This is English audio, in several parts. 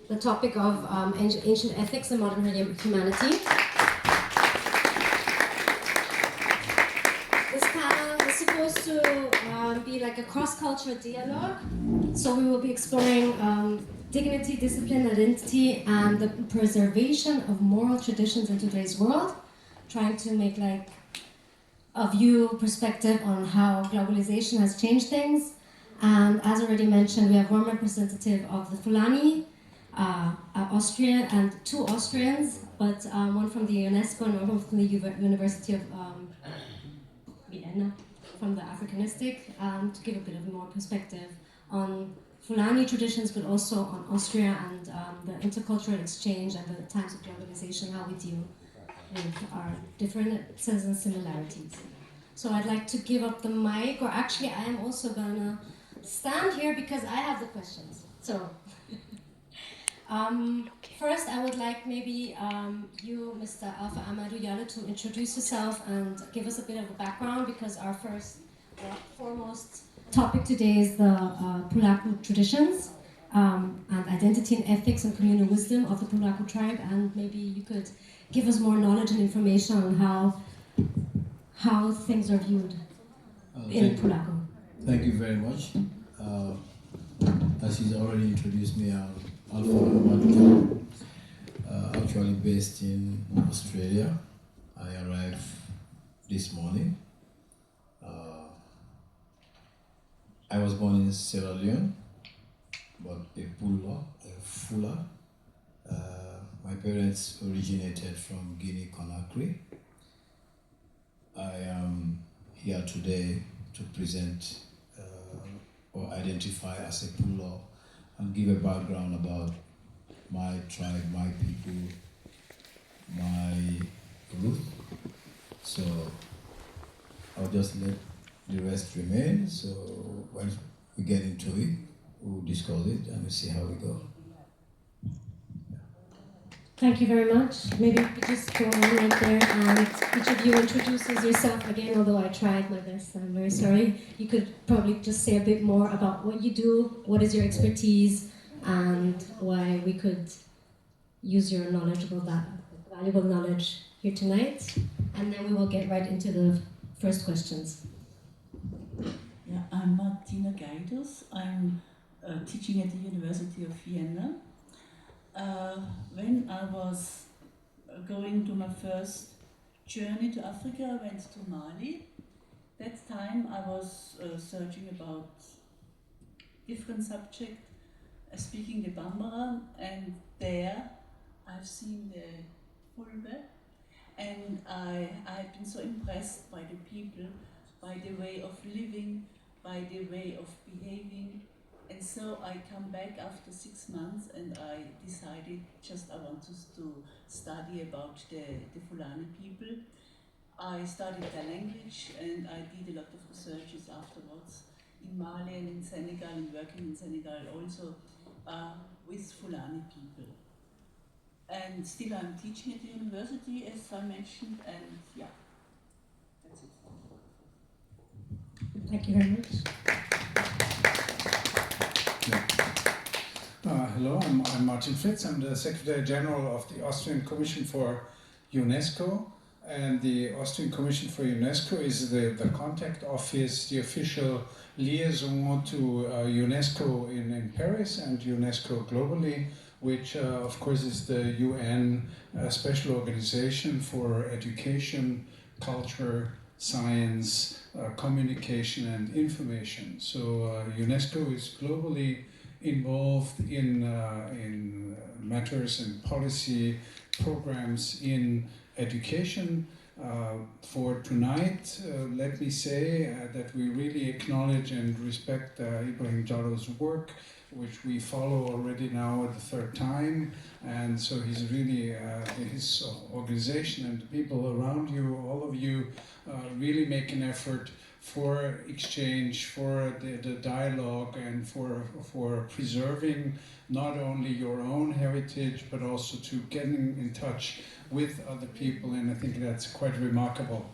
the topic of ancient ethics and modern humanity. This panel is supposed to be like a cross-cultural dialogue, so we will be exploring dignity, discipline, identity, and the preservation of moral traditions in today's world, trying to make like a view perspective on how globalization has changed things. And as already mentioned, we have one representative of the Fulani, Austria, and two Austrians, but one from the UNESCO and one from the University of Vienna, from the Africanistic, to give a bit of more perspective on Fulani traditions, but also on Austria and the intercultural exchange and the times of globalization, how we deal with our differences and similarities. So I'd like to give up the mic, or actually I am also gonna stand here because I have the questions. So, first I would like maybe you, Mr. Alpha Amadou Yalo, to introduce yourself and give us a bit of a background, because our foremost topic today is the Pulaaku traditions and identity and ethics and communal wisdom of the Pulaaku tribe, and maybe you could give us more knowledge and information on how things are viewed in Pulaaku. Thank you very much. As he's already introduced me, I'm Alpha Amadou, actually based in Australia. I arrived this morning. I was born in Sierra Leone, but a Fula. My parents originated from Guinea-Conakry. I am here today to present or identify as a Pula and give a background about my tribe, my people, my root. So I'll just let the rest remain. So when we get into it, we'll discuss it and we'll see how we go. Thank you very much. Maybe we could just go on right there and each of you introduces yourself again, although I tried my best, I'm very sorry. You could probably just say a bit more about what you do, what is your expertise, and why we could use your valuable knowledge here tonight. And then we will get right into the first questions. Yeah, I'm Martina Gaidos. I'm teaching at the University of Vienna. When I was going to my first journey to Africa, I went to Mali. That time I was searching about different subjects, speaking the Bambara, and there I've seen the Fulbe, and I've been so impressed by the people, by the way of living, by the way of behaving. And so I come back after 6 months and I decided I wanted to study about the Fulani people. I studied their language and I did a lot of researches afterwards in Mali and in Senegal, and working in Senegal also with Fulani people. And still I'm teaching at the university, as I mentioned, and yeah, that's it. Thank you very much. Hello, I'm Martin Fritz. I'm the Secretary General of the Austrian Commission for UNESCO. And the Austrian Commission for UNESCO is the contact office, the official liaison to UNESCO in Paris and UNESCO globally, which of course is the UN special organization for education, culture, science, communication and information. So UNESCO is globally involved in matters and policy programs in education. For tonight, let me say that we really acknowledge and respect Ibrahim Jallou's work, which we follow already now at the third time. And so he's really, his organization and the people around you, all of you, really make an effort for exchange, for the dialogue, and for preserving not only your own heritage, but also to getting in touch with other people. And I think that's quite a remarkable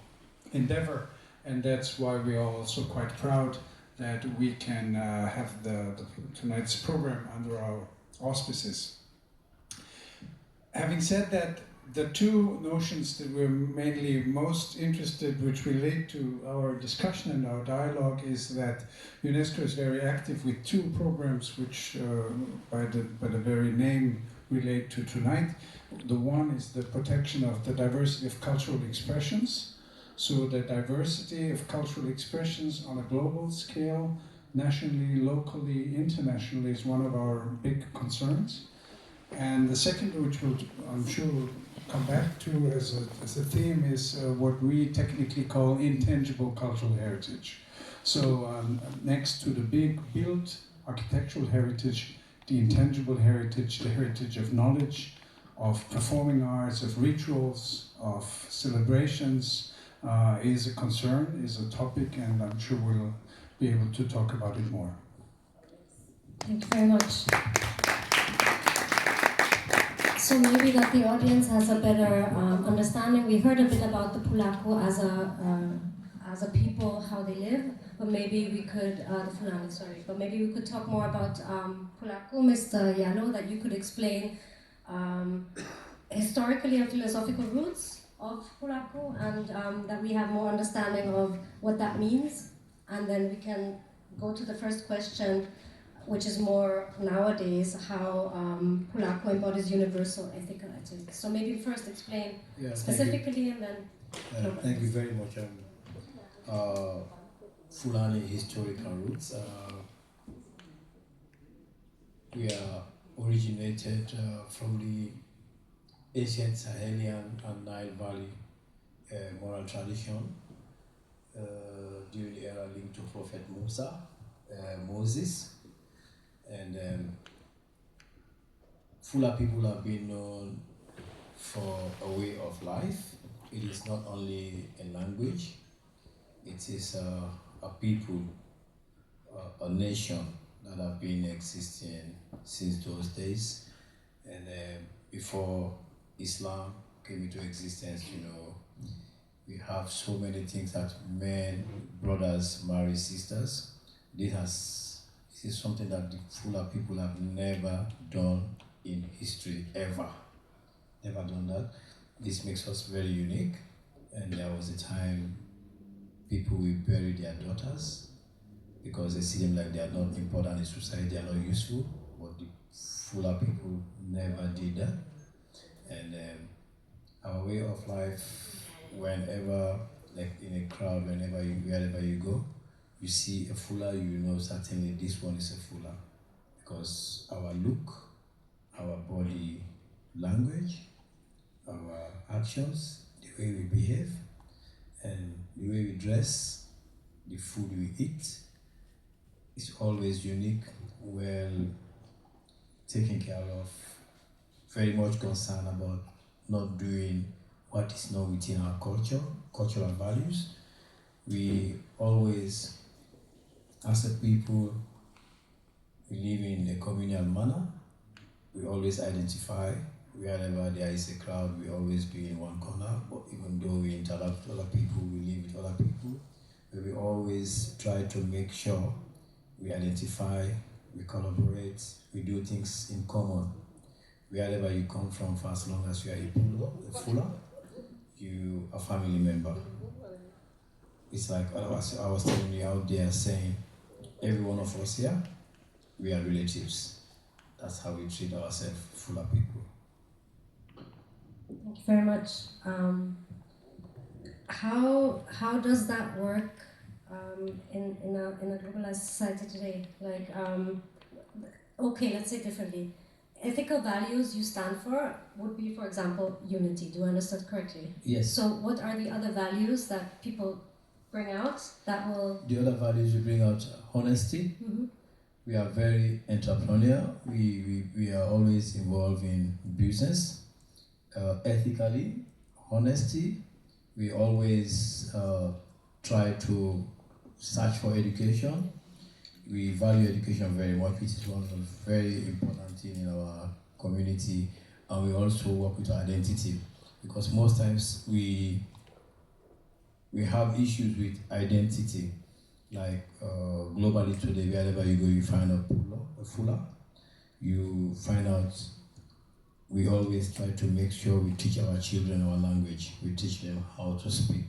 endeavor. And that's why we are also quite proud that we can have tonight's program under our auspices. Having said that, the two notions that we're mainly most interested, which relate to our discussion and our dialogue, is that UNESCO is very active with two programs which, by the very name, relate to tonight. The one is the protection of the diversity of cultural expressions. So the diversity of cultural expressions on a global scale, nationally, locally, internationally, is one of our big concerns. And the second, which I'm sure we'll come back to as a theme, is what we technically call intangible cultural heritage. So next to the big built architectural heritage, the intangible heritage, the heritage of knowledge, of performing arts, of rituals, of celebrations, is a concern, is a topic, and I'm sure we'll be able to talk about it more. Thank you very much. So maybe that the audience has a better understanding. We heard a bit about the Pulaaku as a people, how they live, but maybe we could, the Fulani, sorry, but maybe we could talk more about Pulaaku, Mr. Yano, that you could explain historically and philosophical roots of Pulaaku, and that we have more understanding of what that means, and then we can go to the first question, which is more nowadays how Pulaaku embodies universal ethical ethics. So maybe first explain specifically and then... Thank you very much. Fulani historical roots. We are originated from the ancient Sahelian and Nile Valley moral tradition during the era linked to Prophet Moses. And Fula people have been known for a way of life. It is not only a language, it is a people, a nation that have been existing since those days. And before Islam came into existence, we have so many things that men, brothers, marry sisters. This is something that the Fula people have never done in history, ever. Never done that. This makes us very unique. And there was a time people will bury their daughters because they see them like they are not important in society, they are not useful. But the Fula people never did that. And our way of life, whenever, like in a crowd, wherever you go, you see a Fula, you know certainly this one is a Fula, because our look, our body language, our actions, the way we behave, and the way we dress, the food we eat, is always unique, well taken care of, very much concerned about not doing what is not within our cultural values. We always, as a people, we live in a communal manner. We always identify wherever there is a crowd, we always be in one corner. But even though we interact with other people, we live with other people, we always try to make sure we identify, we collaborate, we do things in common. Wherever you come from, for as long as you are a Fula, you are a family member. It's like I was telling you out there saying, every one of us here, we are relatives. That's how we treat ourselves, Fula people. Thank you very much. How does that work in a globalized society today? Like, okay, let's say differently. Ethical values you stand for would be, for example, unity. Do I understand correctly? Yes. So what are the other values that people bring out that will... The other values we bring out, honesty. Mm-hmm. We are very entrepreneurial. We are always involved in business. Ethically, honesty. We always try to search for education. We value education very much, which is one of the very important things in our community. And we also work with our identity, because most times we have issues with identity. Like globally today, wherever you go, you find a Fula. You find out we always try to make sure we teach our children our language. We teach them how to speak.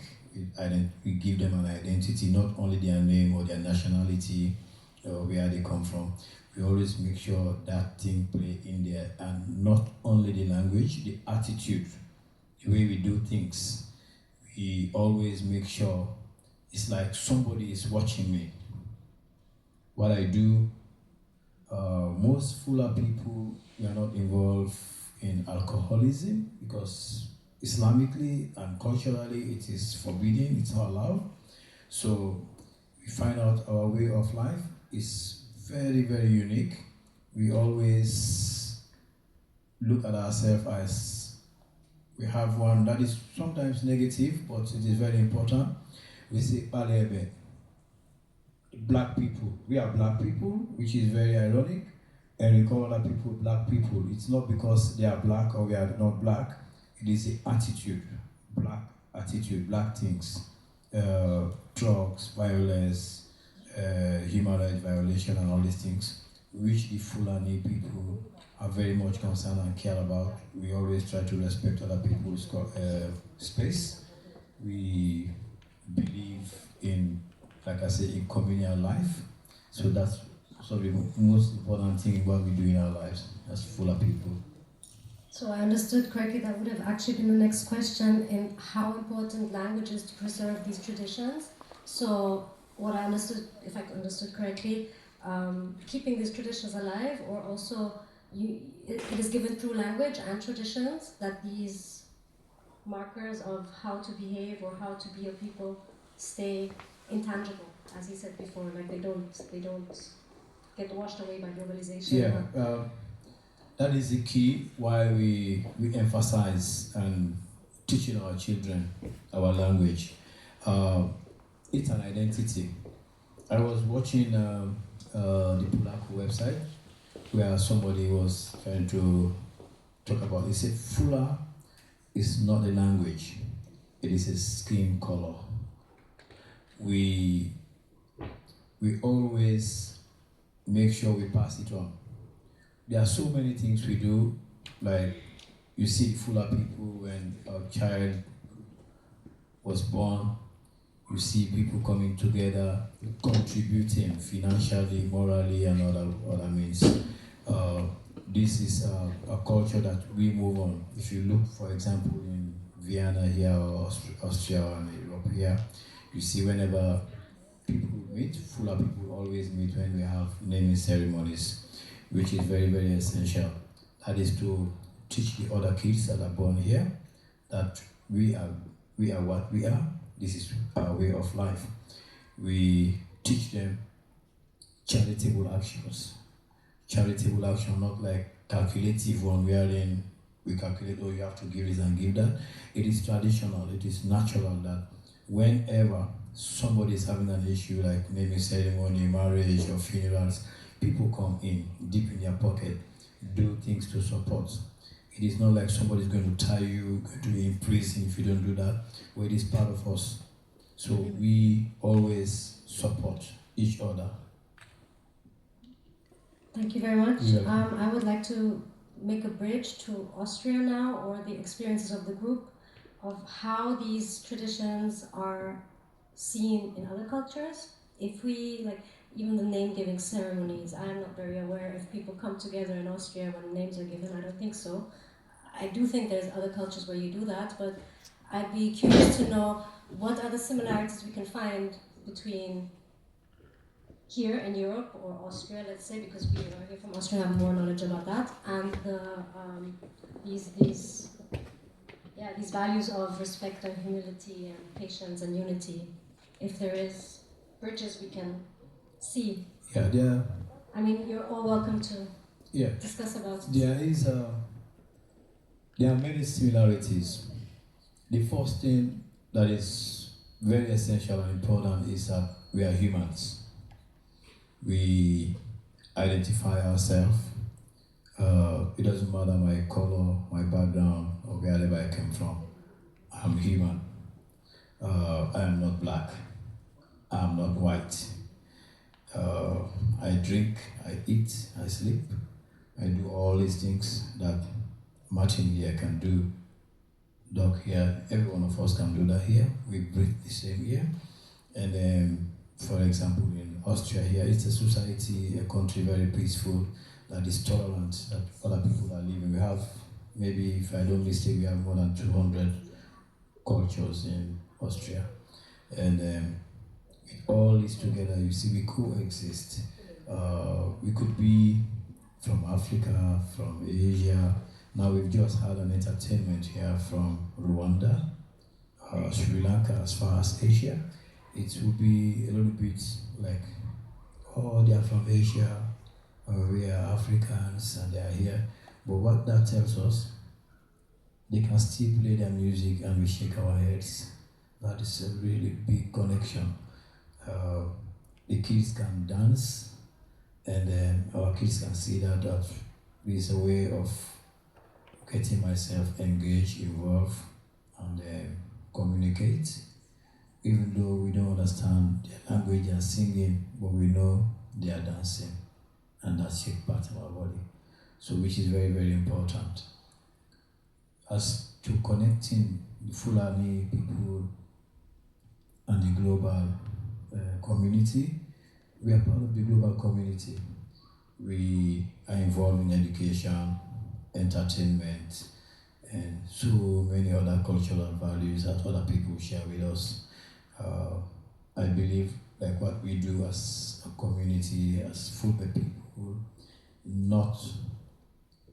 We give them an identity, not only their name or their nationality or where they come from. We always make sure that thing play in there, and not only the language, the attitude, the way we do things. We always make sure it's like somebody is watching me. What I do, most Fula people, we are not involved in alcoholism because Islamically and culturally it is forbidden, it's not allowed. So we find out our way of life is very, very unique. We always look at ourselves as we have one that is sometimes negative, but it is very important. We say Palebe, black people. We are black people, which is very ironic, and we call other people black people. It's not because they are black or we are not black. It is the attitude, black things, drugs, violence, human rights violation, and all these things, which the Fulani people are very much concerned and care about. We always try to respect other people's space. We believe in, like I say, in communal life. So that's sort of the most important thing what we do in our lives as Fula people. So I understood correctly, that would have actually been the next question, in how important language is to preserve these traditions. So what I understood, if I understood correctly, keeping these traditions alive, or also it is given through language and traditions that these markers of how to behave or how to be a people stay intangible, as he said before, like they don't get washed away by globalization. Yeah, that is the key why we emphasize and teaching our children our language. It's an identity. I was watching the Pulaaku website where somebody was trying to talk about, he said Fula is not a language, it is a skin color. We always make sure we pass it on. There are so many things we do, like you see the Fula people when a child was born, you see people coming together, contributing financially, morally, and other means. This is a culture that we move on. If you look, for example, in Vienna here, or Austria and Europe here, you see whenever people meet, Fula people always meet when we have naming ceremonies, which is very, very essential. That is to teach the other kids that are born here that we are what we are. This is our way of life. We teach them charitable actions. Charitable action, not like calculative one wherein we calculate, oh, you have to give this and give that. It is traditional, it is natural that whenever somebody is having an issue like naming ceremony, marriage, or funerals, people come in, deep in their pocket, do things to support. It is not like somebody's going to tie you, going to be in prison if you don't do that, but it is part of us. So we always support each other. Thank you very much. Yeah. I would like to make a bridge to Austria now, or the experiences of the group, of how these traditions are seen in other cultures. If we, like, even the name-giving ceremonies, I'm not very aware if people come together in Austria when names are given. I don't think so. I do think there's other cultures where you do that, but I'd be curious to know what are the similarities we can find between here in Europe or Austria, let's say, because we are here from Austria, have more knowledge about that, and these values of respect and humility and patience and unity. If there is bridges we can see. Yeah, there. I mean, you're all welcome to discuss about it. There are many similarities. The first thing that is very essential and important is that we are humans. We identify ourselves. It doesn't matter my color, my background, or wherever I came from. I'm human. I am not black. I am not white. I drink, I eat, I sleep. I do all these things that Martin here can do, Doc here, every one of us can do that here. We breathe the same here. And for example, in Austria here, it's a society, a country very peaceful, that is tolerant, that other people are living. We have, maybe if I don't mistake, we have more than 200 cultures in Austria. And with all this together, you see, we coexist. We could be from Africa, from Asia. Now we've just had an entertainment here from Rwanda, Sri Lanka, as far as Asia. It will be a little bit like, oh, they are from Asia, we are Africans and they are here. But what that tells us, they can still play their music and we shake our heads. That is a really big connection. The kids can dance, and then our kids can see that is a way of getting myself engaged, involved, and communicate. Even though we don't understand their language and singing, but we know they are dancing, and that's a part of our body. So which is very, very important. As to connecting the Fulani people and the global community, we are part of the global community. We are involved in education, entertainment, and so many other cultural values that other people share with us. I believe like what we do as a community, as Fulbe people, not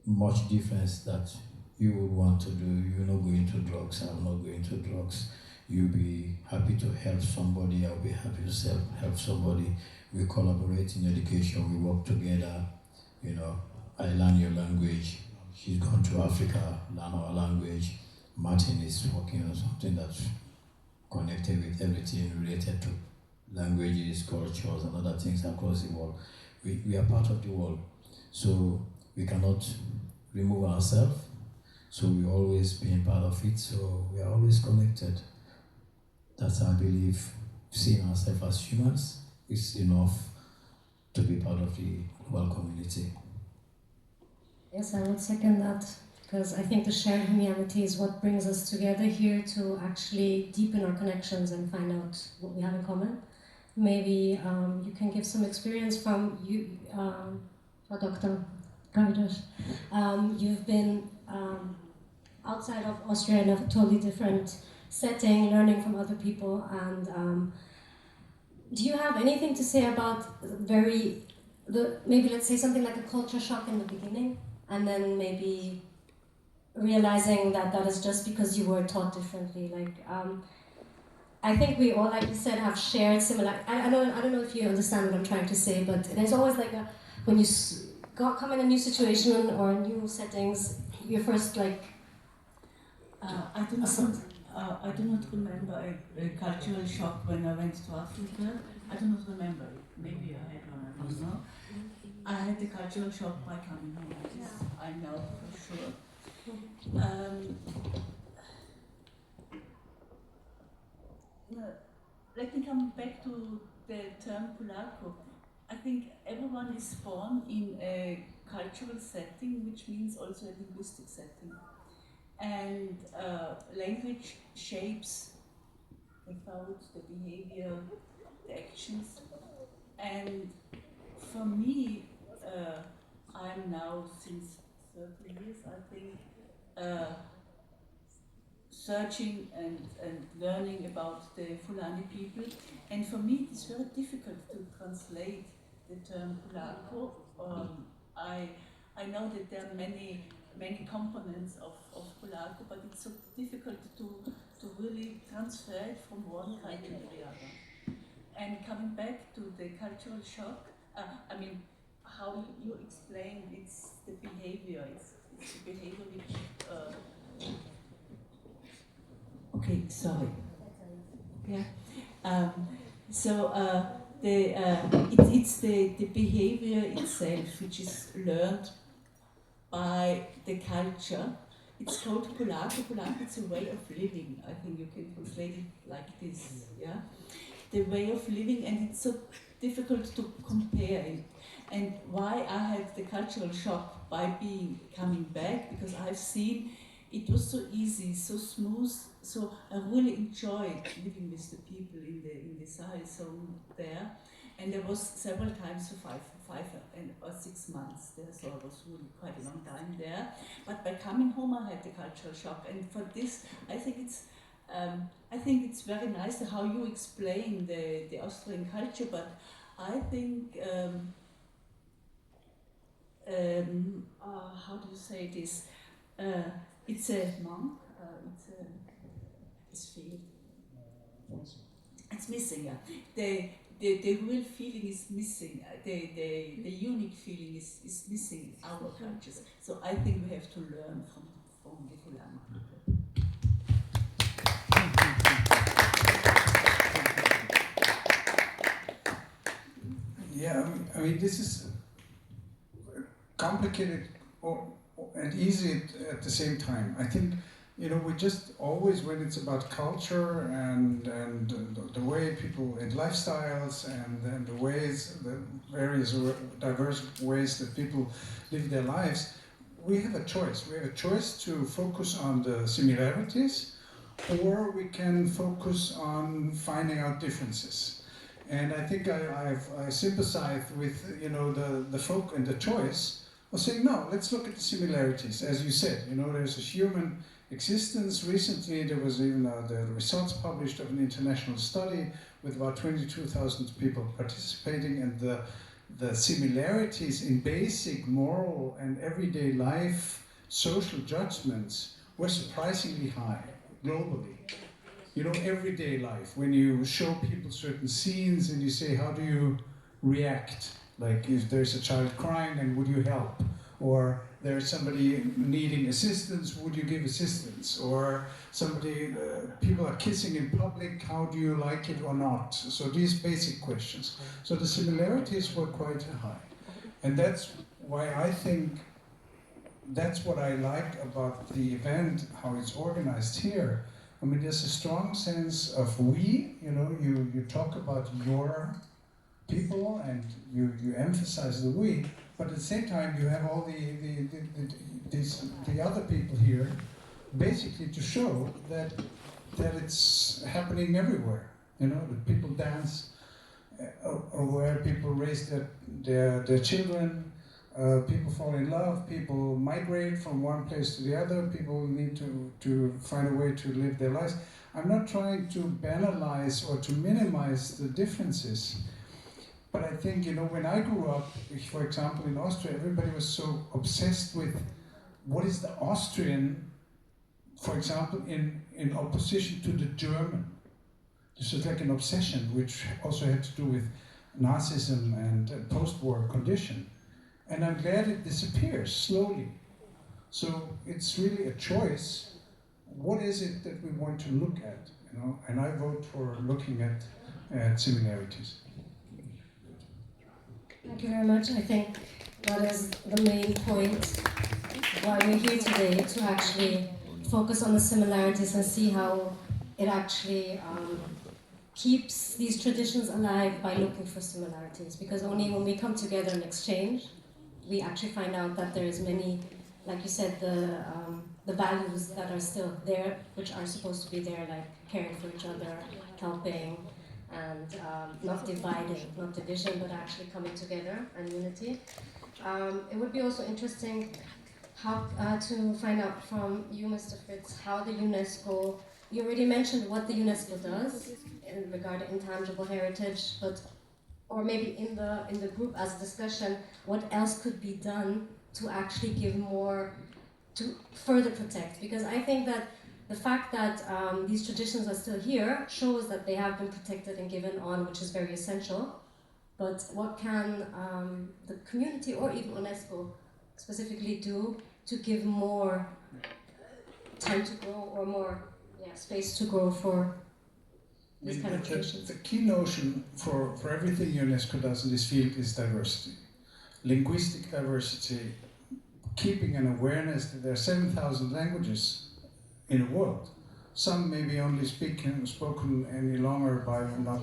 much difference that you would want to do. You're not going to drugs, I'm not going to drugs. You'll be happy to help somebody, I'll be happy to help somebody. We collaborate in education, we work together. You know, I learn your language. She's gone to Africa, learn our language. Martin is working on something that's connected with everything related to languages, cultures, and other things across the world. We are part of the world, so we cannot remove ourselves. So we always being part of it, so we are always connected. That's, I believe, seeing ourselves as humans is enough to be part of the global community. Yes, I would second that, because I think the shared humanity is what brings us together here to actually deepen our connections and find out what we have in common. Maybe you can give some experience from you, Dr. Gavidas. You've been outside of Austria in a totally different setting, learning from other people, and do you have anything to say about maybe let's say something like a culture shock in the beginning, and then maybe realizing that that is just because you were taught differently? Like, I think we all, like you said, have shared similar. I don't know if you understand what I'm trying to say, but there's always like when you come in a new situation or new settings, you're first like. I do not remember a cultural shock when I went to Africa. I do not remember it. Maybe I had one, I don't know. I had the cultural shock by coming home. This I know for sure. Let me come back to the term Pulaaku. I think everyone is born in a cultural setting, which means also a linguistic setting. And language shapes the thoughts, the behavior, the actions. And for me, I'm now since 30 years, I think, searching and learning about the Fulani people. And for me, it's very difficult to translate the term Pulaaku. I know that there are many components of Pulaaku, but it's so difficult to really transfer it from one kind to the other. And coming back to the cultural shock, I mean, how you explain it's the behavior, it's the behavior which. Okay, sorry. Yeah. It's the behavior itself which is learned by the culture. It's called Pulaaku. Pulaaku, it's a way of living. I think you can translate it like this, yeah? The way of living, and it's so difficult to compare it. And why I had the cultural shock by coming back, because I've seen it was so easy, so smooth. So I really enjoyed living with the people in the Sahel zone there, and there was several times for five or 6 months there, so I was really quite a long time there. But by coming home, I had the cultural shock, and for this, I think it's very nice how you explain the Austrian culture. But I think how do you say this? It's a monk. It's failed. It's missing. Yeah. The real feeling is missing. The unique feeling is missing in our cultures. So I think we have to learn from the Fulani people. Yeah, I mean this is complicated and easy at the same time. I think, you know, we just always, when it's about culture and the way people and lifestyles and the ways, the various diverse ways that people live their lives, we have a choice. We have a choice to focus on the similarities, or we can focus on finding out differences. And I think I sympathize with, you know, the folk and the choice of saying, no, let's look at the similarities. As you said, you know, there's a human existence. Recently there was even the results published of an international study with about 22,000 people participating, and the similarities in basic moral and everyday life social judgments were surprisingly high globally. You know, everyday life, when you show people certain scenes and you say, how do you react? Like, if there's a child crying, and would you help? Or there's somebody needing assistance, would you give assistance? Or somebody, people are kissing in public, how do you like it or not? So these basic questions. So the similarities were quite high. And that's why I think that's what I like about the event, how it's organized here. I mean, there's a strong sense of we, you know, you talk about your people and you emphasize the we, but at the same time you have all the other people here, basically to show that it's happening everywhere. You know, that people dance, or where people raise their children, people fall in love, people migrate from one place to the other, people need to find a way to live their lives. I'm not trying to banalize or to minimize the differences. But I think, you know, when I grew up, for example, in Austria, everybody was so obsessed with what is the Austrian, for example, in opposition to the German. This was like an obsession, which also had to do with Nazism and post-war condition. And I'm glad it disappears slowly. So it's really a choice. What is it that we want to look at? You know, and I vote for looking at similarities. Thank you very much. I think that is the main point why we're here today, to actually focus on the similarities and see how it actually keeps these traditions alive by looking for similarities. Because only when we come together and exchange, we actually find out that there is many, like you said, the values that are still there, which are supposed to be there, like caring for each other, helping, and not dividing, not division, but actually coming together and unity. It would be also interesting how to find out from you, Mr. Fritz, how the UNESCO, you already mentioned what the UNESCO does in regard to intangible heritage, but or maybe in the group as a discussion, what else could be done to actually give more, to further protect? Because I think that the fact that these traditions are still here shows that they have been protected and given on, which is very essential. But what can the community or even UNESCO specifically do to give more time to grow, or more space to grow for this kind of traditions? The key notion for everything UNESCO does in this field is diversity. Linguistic diversity, keeping an awareness that there are 7,000 languages in the world. Some may be only spoken any longer by not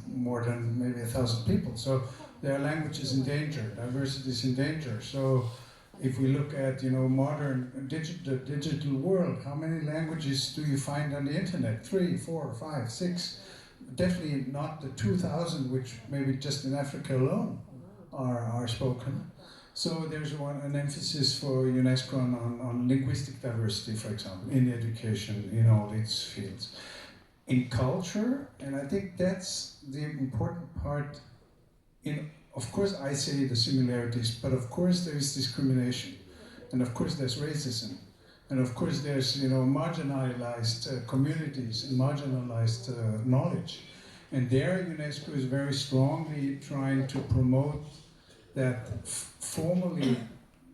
more than maybe 1,000 people. So there are languages in danger, diversity is in danger. So if we look at, you know, modern the digital world, how many languages do you find on the internet? 3, 4, 5, 6? Definitely not the 2,000, which maybe just in Africa alone are spoken. So there's an emphasis for UNESCO on linguistic diversity, for example, in education, in all its fields. In culture, and I think that's the important part. Of course, I say the similarities, but of course there is discrimination, and of course there's racism, and of course there's, you know, marginalized communities and marginalized knowledge, and there UNESCO is very strongly trying to promote that formerly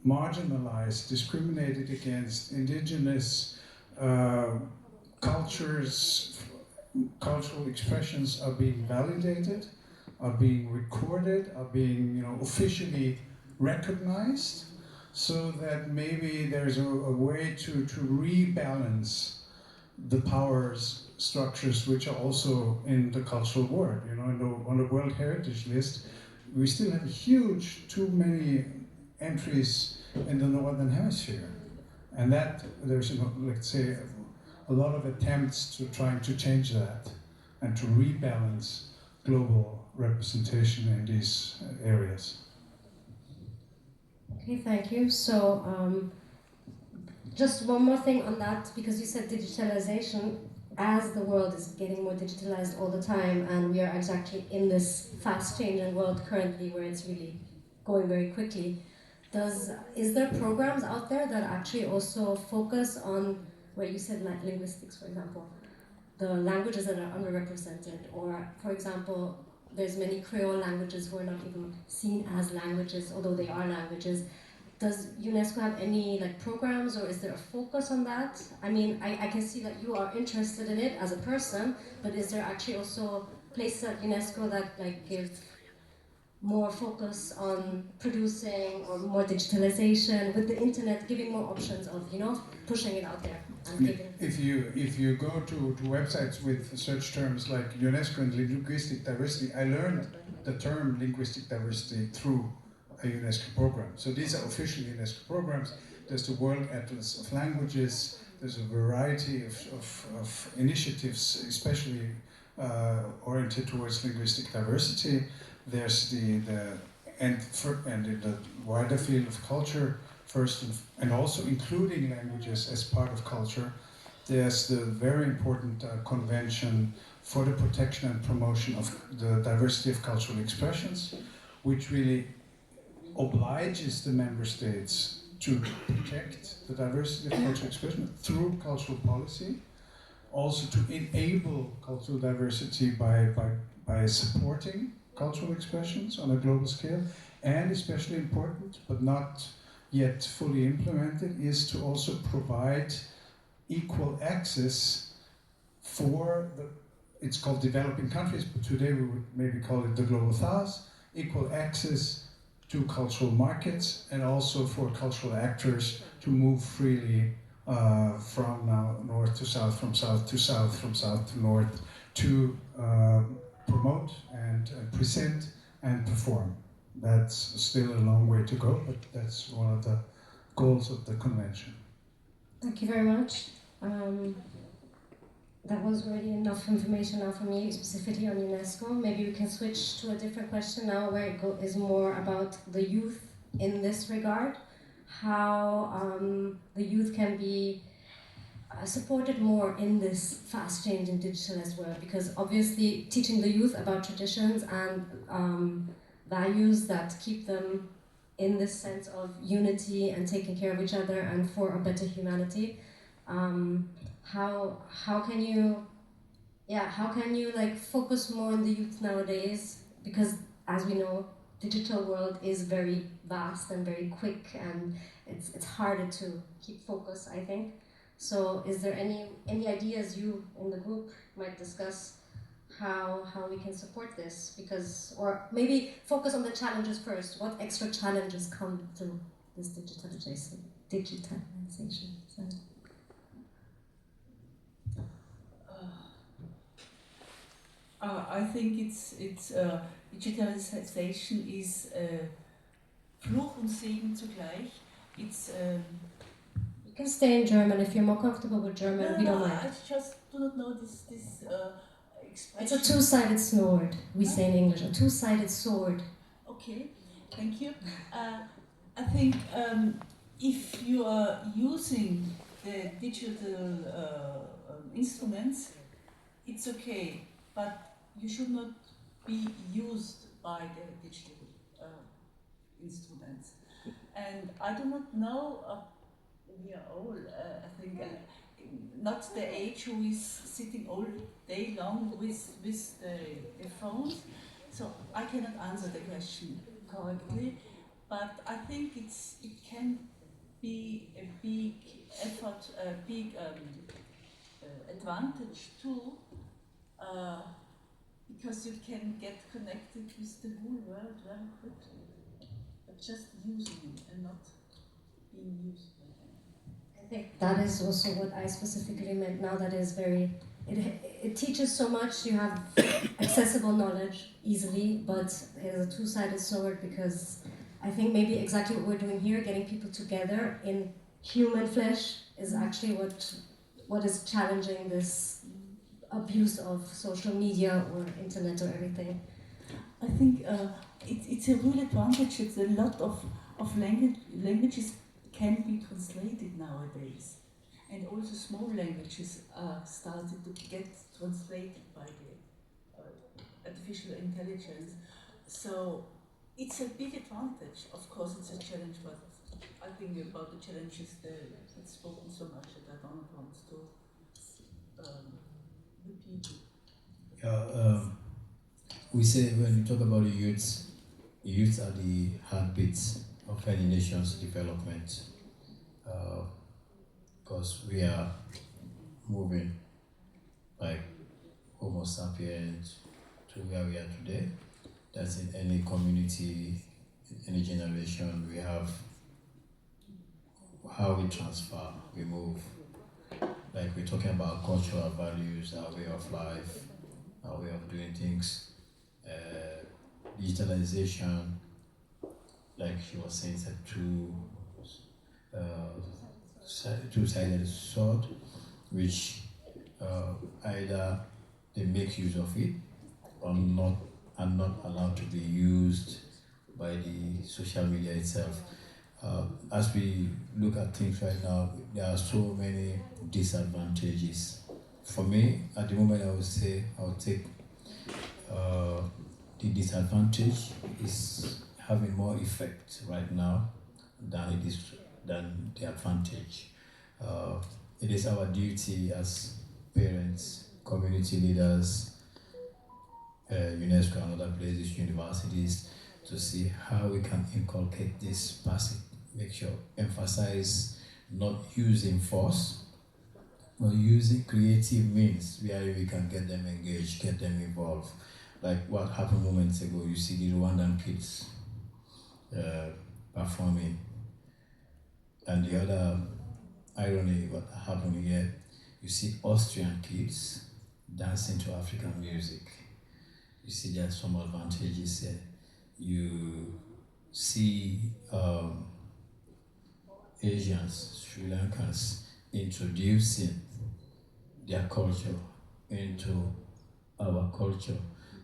marginalized, discriminated against indigenous cultures, cultural expressions are being validated, are being recorded, are being, you know, officially recognized, so that maybe there's a way to rebalance the powers structures which are also in the cultural world. You know, on the World Heritage List, we still have too many entries in the Northern Hemisphere. And that, there's, you know, let's say, a lot of attempts to trying to change that and to rebalance global representation in these areas. Okay, thank you. So, just one more thing on that, because you said digitalization. As the world is getting more digitalized all the time, and we are exactly in this fast-changing world currently where it's really going very quickly, is there programs out there that actually also focus on, where you said like linguistics, for example, the languages that are underrepresented, or for example, there's many Creole languages who are not even seen as languages, although they are languages. Does UNESCO have any like programs, or is there a focus on that? I mean, I can see that you are interested in it as a person, but is there actually also places at UNESCO that like give more focus on producing, or more digitalization with the internet, giving more options of, you know, pushing it out there and giving? If you go to websites with search terms like UNESCO and linguistic diversity, I learned the term linguistic diversity through a UNESCO program. So these are official UNESCO programs. There's the World Atlas of Languages. There's a variety of initiatives, especially oriented towards linguistic diversity. There's in the wider field of culture, first and also including languages as part of culture. There's the very important Convention for the Protection and Promotion of the Diversity of Cultural Expressions, which really obliges the member states to protect the diversity of cultural expression through cultural policy, also to enable cultural diversity by supporting cultural expressions on a global scale, and especially important, but not yet fully implemented, is to also provide equal access for it's called developing countries, but today we would maybe call it the Global South, equal access to cultural markets, and also for cultural actors to move freely from now north to south, from south to south, from south to north, to promote and present and perform. That's still a long way to go, but that's one of the goals of the convention. Thank you very much. That was already enough information now for me, specifically on UNESCO. Maybe we can switch to a different question now, where it is more about the youth in this regard. How the youth can be supported more in this fast-changing digitalized world, because obviously teaching the youth about traditions and values that keep them in this sense of unity and taking care of each other and for a better humanity. How can you like focus more on the youth nowadays? Because as we know, digital world is very vast and very quick, and it's harder to keep focus, I think. So is there any ideas you in the group might discuss how we can support this? Because, or maybe focus on the challenges first. What extra challenges come through this digitalization? Sorry. I think digitalization is Fluch und Segen zugleich. it's You can stay in German if you're more comfortable with German. no, We no, don't no, mind. I just do not know this It's expression. a two-sided sword. We say in English, a two-sided sword. Okay, thank you. I think if you are using the digital instruments, it's okay, but you should not be used by the digital instruments. And I do not know, we are old, I think, not the age who is sitting all day long with the phones. So I cannot answer the question correctly, but I think it can be a big effort, a big advantage too, because you can get connected with the whole world very quickly. But just using it and not being used by them. I think that is also what I specifically meant. Now that is very, it teaches so much. You have accessible knowledge easily, but it is a two-sided sword because I think maybe exactly what we're doing here, getting people together in human flesh, is actually what is challenging this abuse of social media or internet or everything. I think it's a real advantage that a lot of languages can be translated nowadays. And also small languages are started to get translated by the artificial intelligence. So it's a big advantage. Of course, it's a challenge, but I think about the challenges it's spoken so much that I don't want to repeat it. Yeah, we say when we talk about the youths are the heartbeats of any nation's development. Because we are moving like Homo sapiens to where we are today. That's in any community, in any generation, we have how we transfer, we move. Like we're talking about cultural values, our way of life, our way of doing things, digitalization, like she was saying, it's a two-sided sword, which either they make use of it or not, are not allowed to be used by the social media itself. As we look at things right now, there are so many disadvantages. For me, at the moment, I would say I would take the disadvantage is having more effect right now than the advantage. It is our duty as parents, community leaders, UNESCO and other places, universities, to see how we can inculcate this passage, make sure, emphasize not using force, but using creative means where we can get them engaged, get them involved. Like what happened moments ago, you see the Rwandan kids performing. And the other irony, what happened here, you see Austrian kids dancing to African music. You see there are some advantages here. You see Asians, Sri Lankans introducing their culture into our culture.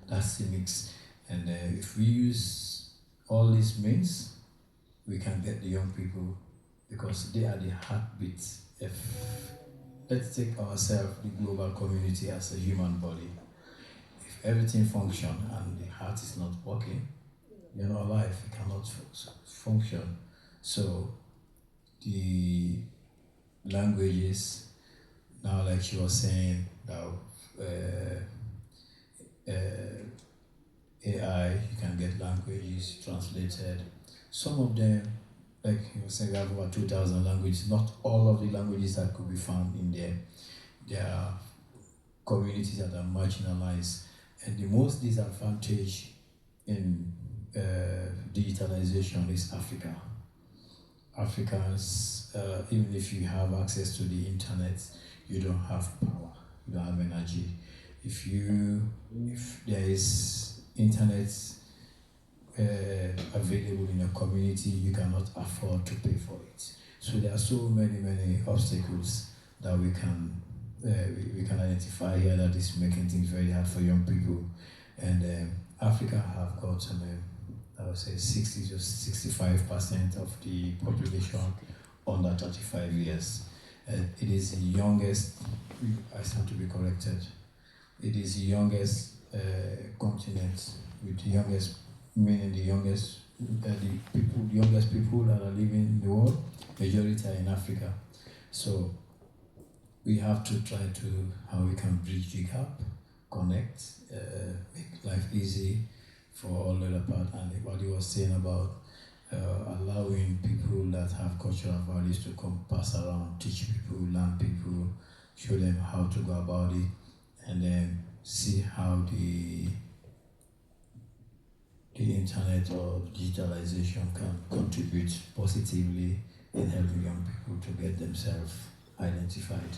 That's the mix. And if we use all these means, we can get the young people, because they are the heartbeats. If let's take ourselves, the global community, as a human body. If everything functions and the heart is not working, you're not alive. You cannot function. So the languages now, like she was saying, now AI, you can get languages translated. Some of them, like you were saying, we have over 2,000 languages. Not all of the languages that could be found in there. There are communities that are marginalized. And the most disadvantage in digitalization is Africa. Africans, even if you have access to the internet, you don't have power, you don't have energy. If there is internet available in your community, you cannot afford to pay for it. So there are so many obstacles that we can identify here that is making things very hard for young people. And Africa have got I would say 60 to 65% of the population under 35 years. It is the youngest, I stand to be corrected, it is the youngest continent with the youngest, meaning the youngest people that are living in the world, majority are in Africa. So we have to try to how we can bridge the gap, connect, make life easy for all the other part. And what he was saying about allowing people that have cultural values to come pass around, teach people, learn people, show them how to go about it, and then see how the internet or digitalization can contribute positively in helping young people to get themselves identified.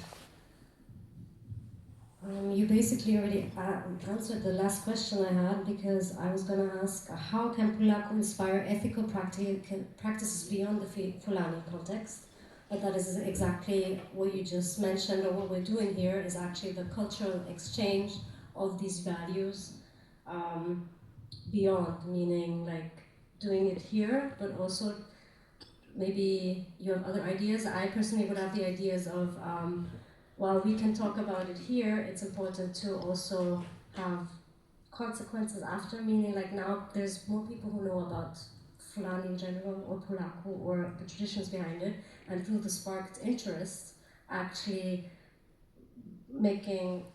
You basically already answered the last question I had, because I was going to ask, how can Pulaaku inspire ethical practices beyond the Fulani context? But that is exactly what you just mentioned, or what we're doing here is actually the cultural exchange of these values beyond, meaning like doing it here, but also maybe you have other ideas. I personally would have the ideas of while we can talk about it here, it's important to also have consequences after, meaning like now there's more people who know about Fulani in general, or Pulaaku, or the traditions behind it, and through the sparked interest, actually making,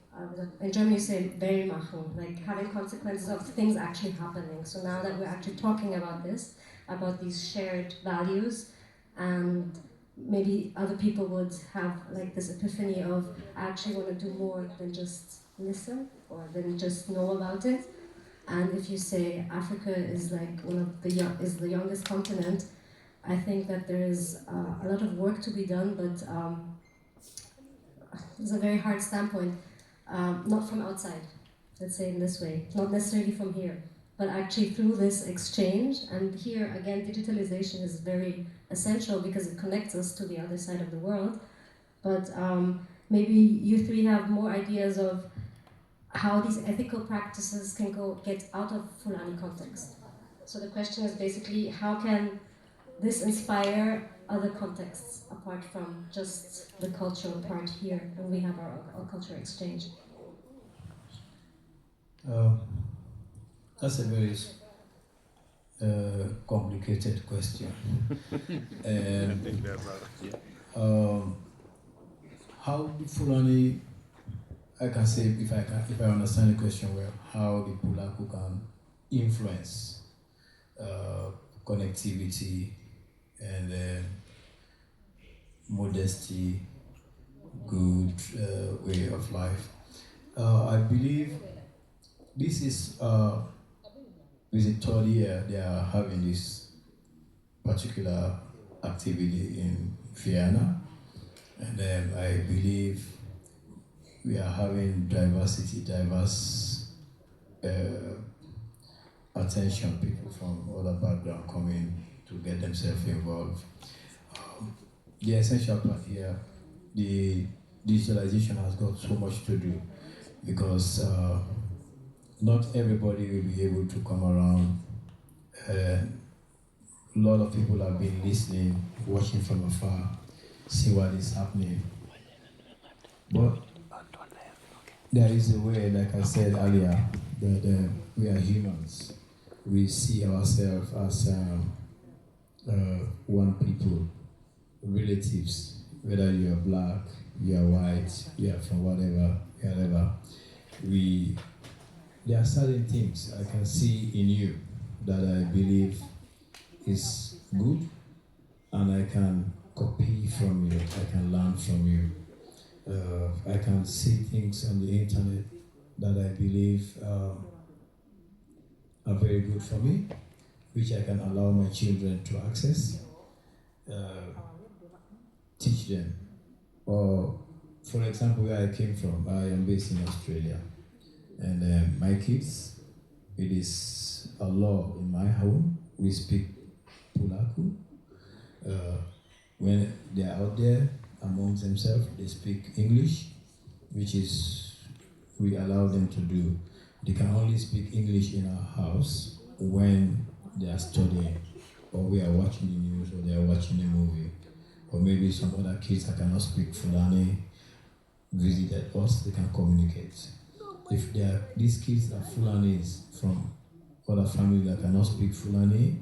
in Germany you say Wellmachen, like having consequences of things actually happening. So now that we're actually talking about this, about these shared values, and maybe other people would have like this epiphany of, I actually want to do more than just listen or than just know about it. And if you say Africa is like is the youngest continent, I think that there is a lot of work to be done, but it's a very hard standpoint, not from outside, let's say in this way, not necessarily from here, but actually through this exchange. And here again, digitalization is very essential because it connects us to the other side of the world. But maybe you three have more ideas of how these ethical practices can get out of Fulani context. So the question is basically, how can this inspire other contexts apart from just the cultural part here, and we have our cultural exchange? That's a very complicated question. And how the Fulani, I can say, if I understand the question well, how the Pulaaku can influence connectivity and modesty, good way of life. I believe this is the third year they are having this particular activity in Vienna, and I believe we are having diverse attention, people from other backgrounds coming to get themselves involved. The essential part here, the digitalization has got so much to do, because not everybody will be able to come around. A lot of people have been listening, watching from afar, see what is happening. But there is a way, like I said earlier, that we are humans. We see ourselves as one people, relatives, whether you are black, you are white, you are from whatever. There are certain things I can see in you that I believe is good, and I can copy from you, I can learn from you. I can see things on the internet that I believe are very good for me, which I can allow my children to access, teach them. Or, for example, where I came from, I am based in Australia, and my kids, It is a law in my home. We speak Pulaaku. When they are out there amongst themselves, they speak English, which is we allow them to do. They can only speak English in our house when they are studying, or we are watching the news, or they are watching a movie, or maybe some other kids that cannot speak Fulani visited us, they can communicate. If these kids are Fulanis from other families that cannot speak Fulani,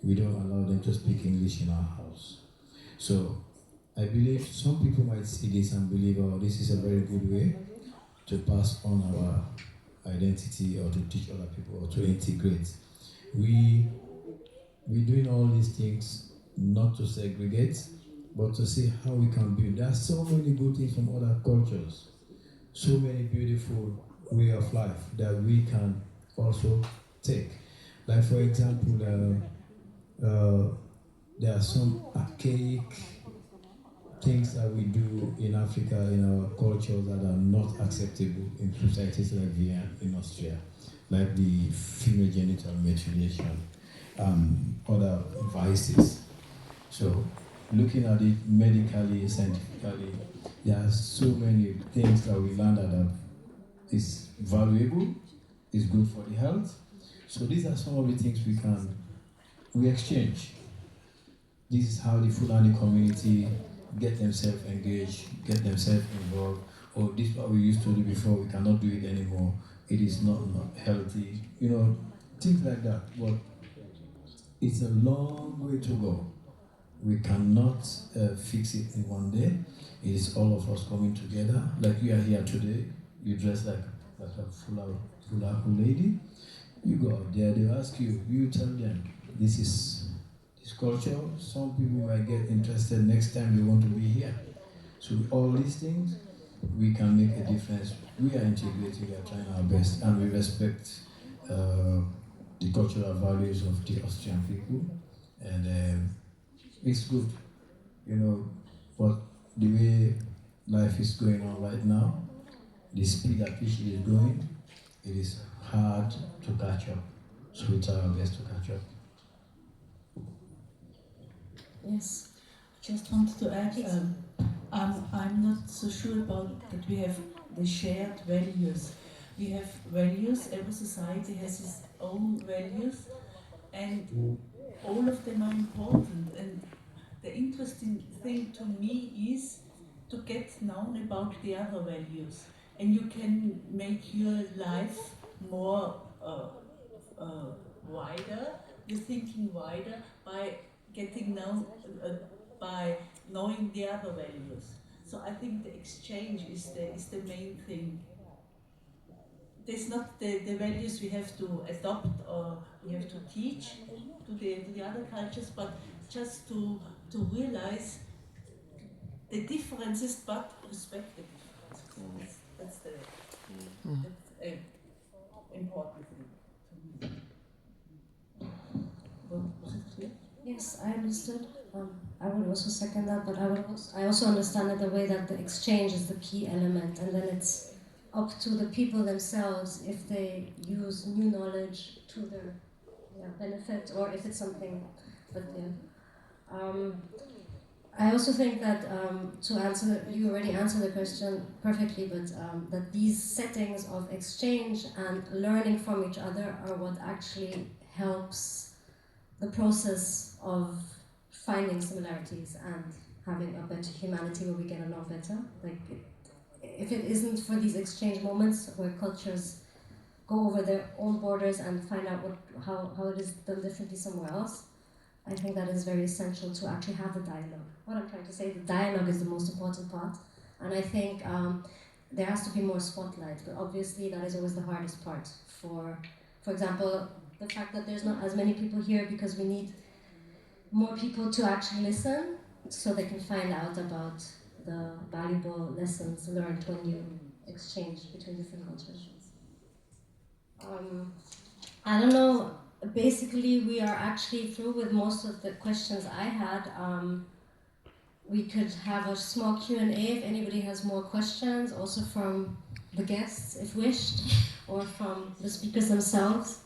we don't allow them to speak English in our house. So I believe some people might see this and believe, oh, this is a very good way to pass on our identity or to teach other people or to integrate. We're doing all these things not to segregate, but to see how we can build. There are so many good things from other cultures, so many beautiful way of life that we can also take. Like for example, there are some archaic things that we do in Africa, in our culture, that are not acceptable in societies like Vienna, in Austria, like the female genital mutilation, other vices. So, looking at it medically, scientifically, there are so many things that we learn that is valuable, is good for the health. So these are some of the things we exchange. This is how the Fulani community get themselves engaged, get themselves involved. Or this is what we used to do before, we cannot do it anymore. It is not healthy. Things like that. But it's a long way to go. We cannot fix it in one day. It is all of us coming together. Like you are here today, you dress like a Pulaaku lady. You go out there, they ask you, you tell them, this is this culture. Some people might get interested next time they want to be here. So with all these things, we can make a difference. We are integrating, we are trying our best, and we respect the cultural values of the Austrian people. And it's good, but the way life is going on right now, the speed at which it is going, it is hard to catch up. So we try our best to catch up. Yes. Just wanted to add, I'm not so sure about that we have the shared values. We have values, every society has its own values, and all of them are important. And the interesting thing to me is to get known about the other values. And you can make your life more wider, you're thinking wider by getting known, by knowing the other values. So I think the exchange is the main thing. There's not the values we have to adopt or we have to teach to the other cultures, but just to realize the differences, but respect the differences. That's the important thing to me. Was it clear? Yes, I understood. I would also second that, but I also understand it the way that the exchange is the key element, and then it's up to the people themselves if they use new knowledge to their benefit, or if it's something. But I also think that you already answered the question perfectly, but that these settings of exchange and learning from each other are what actually helps the process of finding similarities and having a better humanity where we get along better. If it isn't for these exchange moments where cultures go over their own borders and find out how it is done differently somewhere else, I think that is very essential to actually have the dialogue. What I'm trying to say, the dialogue is the most important part, and I think there has to be more spotlight, but obviously that is always the hardest part. For example, the fact that there's not as many people here because we need more people to actually listen so they can find out about the valuable lessons learned when you exchange between different cultures. I don't know, basically we are actually through with most of the questions I had. We could have a small Q&A if anybody has more questions, also from the guests if wished, or from the speakers themselves.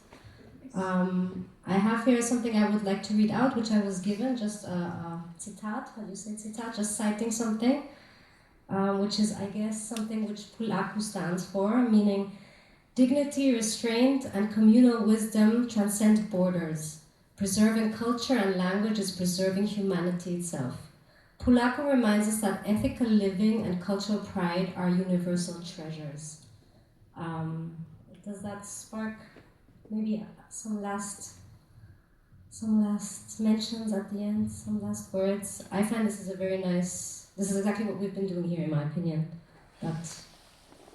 I have here something I would like to read out, which I was given, just a citat, how do you say citat? Just citing something, which is, I guess, something which Pulaaku stands for, meaning dignity, restraint, and communal wisdom transcend borders. Preserving culture and language is preserving humanity itself. Pulaaku reminds us that ethical living and cultural pride are universal treasures. Does that spark maybe some last mentions at the end, some last words? I find this is this is exactly what we've been doing here, in my opinion. That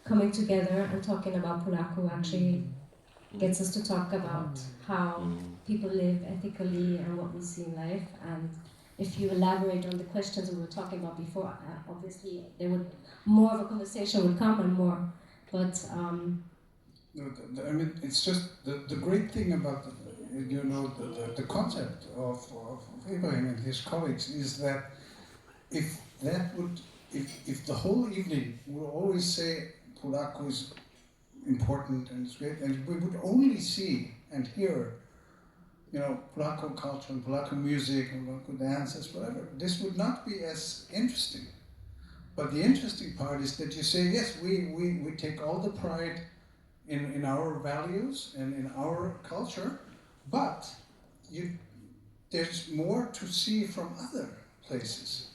coming together and talking about Pulaaku actually gets us to talk about how people live ethically and what we see in life. And if you elaborate on the questions we were talking about before, obviously more of a conversation would come and more. But I mean, it's just the great thing about the concept of Ibrahim and his colleagues is that if the whole evening we'll always say Pulaaku is important and it's great, and we would only see and hear, Pulaaku culture and Pulaaku music and Pulaaku dances, whatever, this would not be as interesting. But the interesting part is that you say, yes, we take all the pride in our values and in our culture, but there's more to see from other places.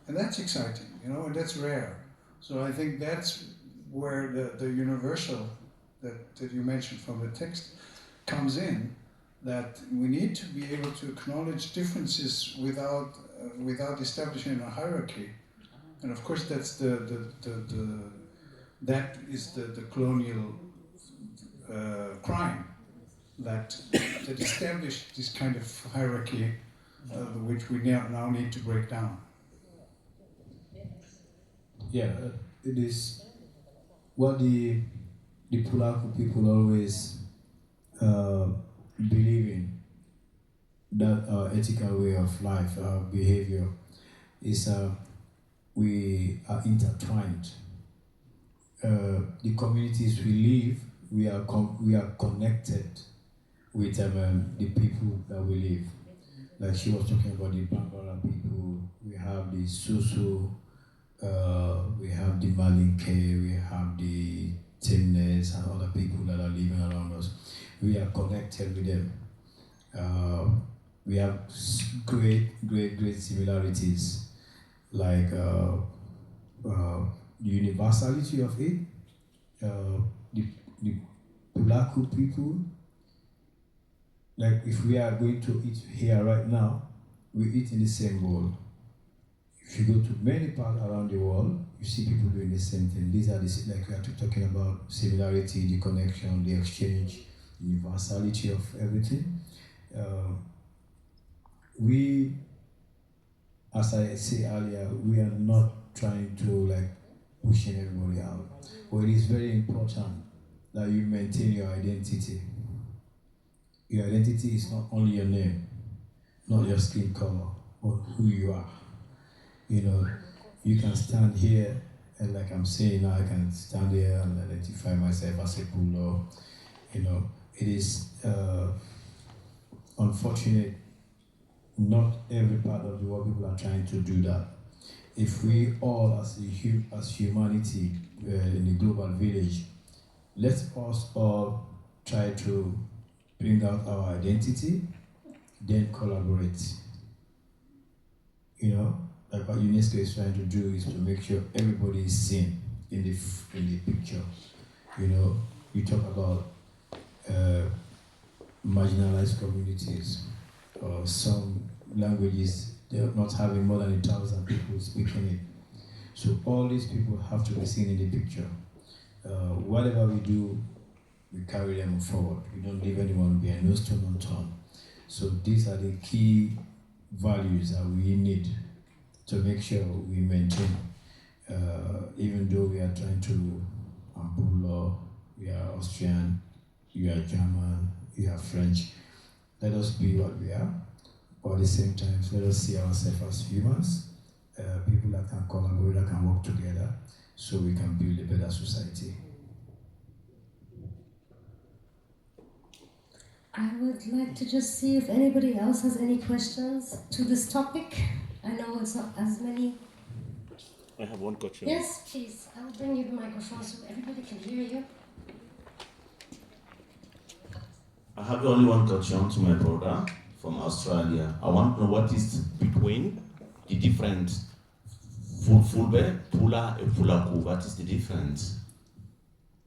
And that's exciting, and that's rare. So I think that's where the universal that you mentioned from the text comes in, that we need to be able to acknowledge differences without establishing a hierarchy. And of course that's that is the colonial crime that established this kind of hierarchy, which we now need to break down. Yeah, it is what the Pulaaku people always believe in, that our ethical way of life, our behavior, is we are intertwined. The communities we live, we are connected with the people that we live. Like she was talking about the Bambara people, we have the Susu, we have the Malinke, we have the Timnes and other people that are living around us. We are connected with them. We have great similarities, like the universality of it. The Pulaaku people, like if we are going to eat here right now, we eat in the same bowl. If you go to many parts around the world, you see people doing the same thing. These are like we are talking about similarity, the connection, the exchange, universality of everything. We, as I said earlier, we are not trying to pushing everybody out. But it is very important that you maintain your identity. Your identity is not only your name, not your skin color, but who you are. You can stand here, and like I'm saying now, I can stand here and identify myself as a Pulo. It is unfortunate not every part of the world people are trying to do that. If we all, as humanity in the global village, let us all try to bring out our identity, then collaborate. Like what UNESCO is trying to do is to make sure everybody is seen in the picture. You talk about marginalized communities, or some languages they're not having more than 1,000 people speaking it. So all these people have to be seen in the picture. Whatever we do, we carry them forward. We don't leave anyone behind, no stone unturned. So these are the key values that we need to make sure we maintain. Even though we are trying to Pulo, we are Austrian, you are German, you are French. Let us be what we are, but at the same time, let us see ourselves as humans, people that can collaborate, that can work together, so we can build a better society. I would like to just see if anybody else has any questions to this topic. I know it's not as many. I have one question. Yes, please. I will bring you the microphone so everybody can hear you. I have only one question to my brother from Australia. I want to know what is between the different Fulbe, Pula, and Pulaaku. What is the difference?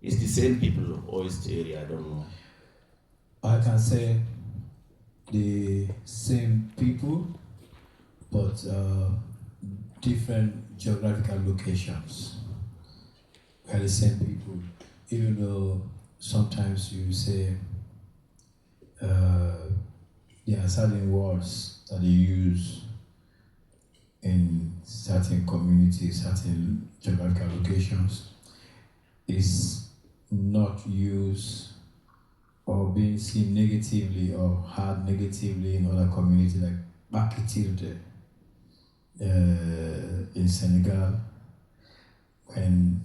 Is the same people or is the area? I don't know. I can say the same people, but different geographical locations. We are the same people, even though sometimes you say there are certain words that they use in certain communities, certain geographical locations, is not used or being seen negatively or heard negatively in other communities, like Bakitilde in Senegal, when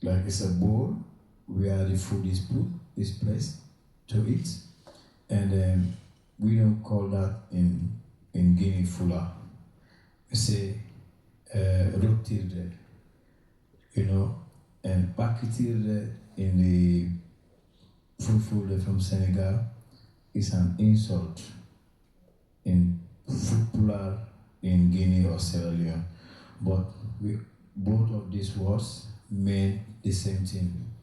like it's a bowl where the food is put, is placed to eat, and we don't call that in Guinea Fula. We say Rotilde, and Bakitilde in the food from Senegal is an insult in Fupula in Guinea or Sierra Leone. But both of these words mean the same thing.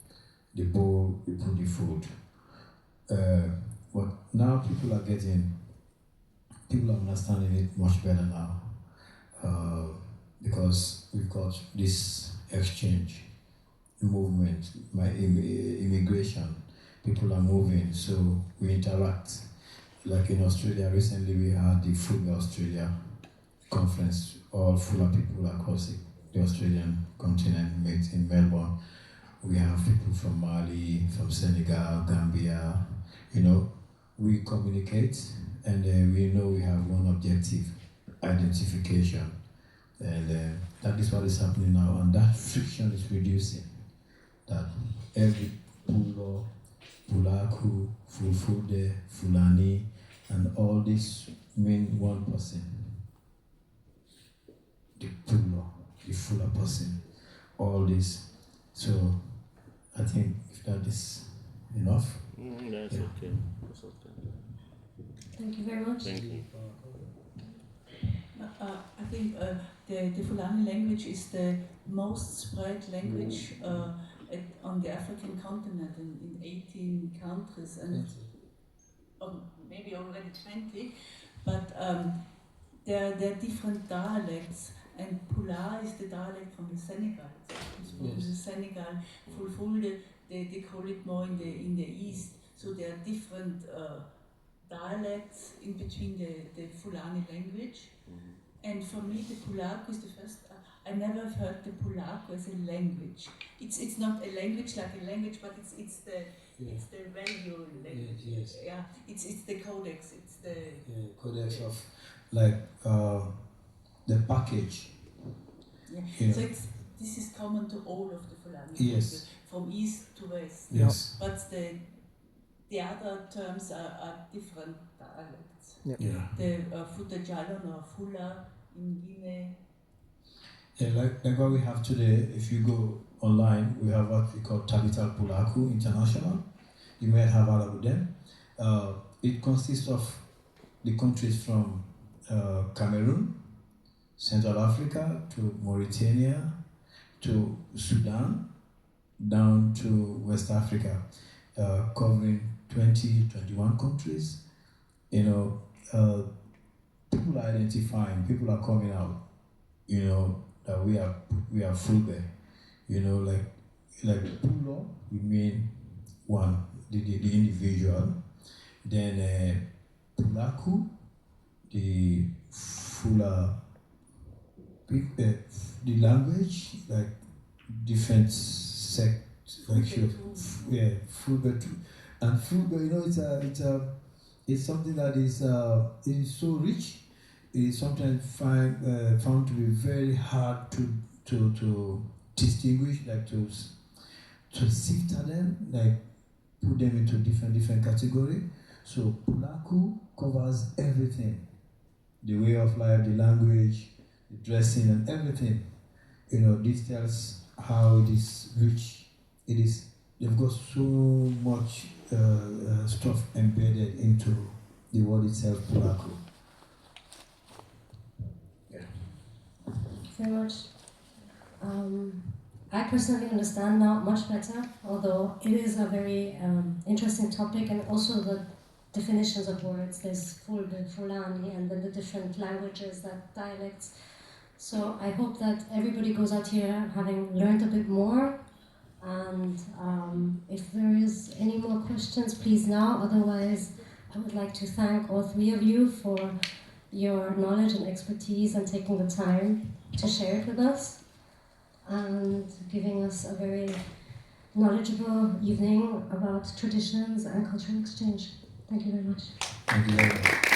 The bowl, we put the food. But now people are understanding it much better now. Because we've got this exchange movement, immigration. People are moving, so we interact. Like in Australia, recently we had the Food Australia conference. All Fula people across the Australian continent met in Melbourne. We have people from Mali, from Senegal, Gambia. We communicate, and we know we have one objective: identification. And that is what is happening now, and that friction is reducing. That every Pulo, Pulaaku, Fulfulde, Fulani, and all this mean one person. The Pulo, the Fula person, all this. So I think if that is enough. That's okay. That's okay. Thank you very much. Thank you. I think the Fulani language is the most spread language on the African continent in 18 countries, and maybe already 20, but there are different dialects, and Pula is the dialect from the Senegal. It's from the Senegal. Fulfulde, they call it more in the east, so there are different dialects in between the Fulani language. And for me, the Pulaaku is the first. I never heard the Pulaaku as a language. It's not a language like a language, but it's the value language. Yes. Yeah, it's the codex. It's the codex of like the package. Yeah. So this is common to all of the Fulani. Yes. From east to west. Yes. But the other terms are different dialects. Yeah. The Futajalon or Fula in Guinea. Yeah, like what we have today, if you go online, we have what we call Tabital Pulaaku International. You might have heard of them. It consists of the countries from Cameroon, Central Africa, to Mauritania, to Sudan, down to West Africa, covering 21 countries. People are identifying, people are coming out, that we are Fulbe, like Pulo, we mean one, the individual, then Pulaaku, the Fula, the language, like different sects, like Fulbe too, and Fulbe, it's something that is it is so rich. It is sometimes found to be very hard to distinguish, like to sift at them, like put them into different category. So Pulaaku covers everything. The way of life, the language, the dressing and everything. You know, this tells how it is rich. It is, they've got so much stuff embedded into the word itself, Pulaaku. Very much. I personally understand now much better, although it is a very interesting topic, and also the definitions of words. There's Fulbe, Fulani, and then the different languages, that dialects. So I hope that everybody goes out here having learned a bit more. And if there is any more questions, please now. Otherwise, I would like to thank all three of you for your knowledge and expertise and taking the time to share it with us and giving us a very knowledgeable evening about traditions and cultural exchange. Thank you very much. Thank you very much.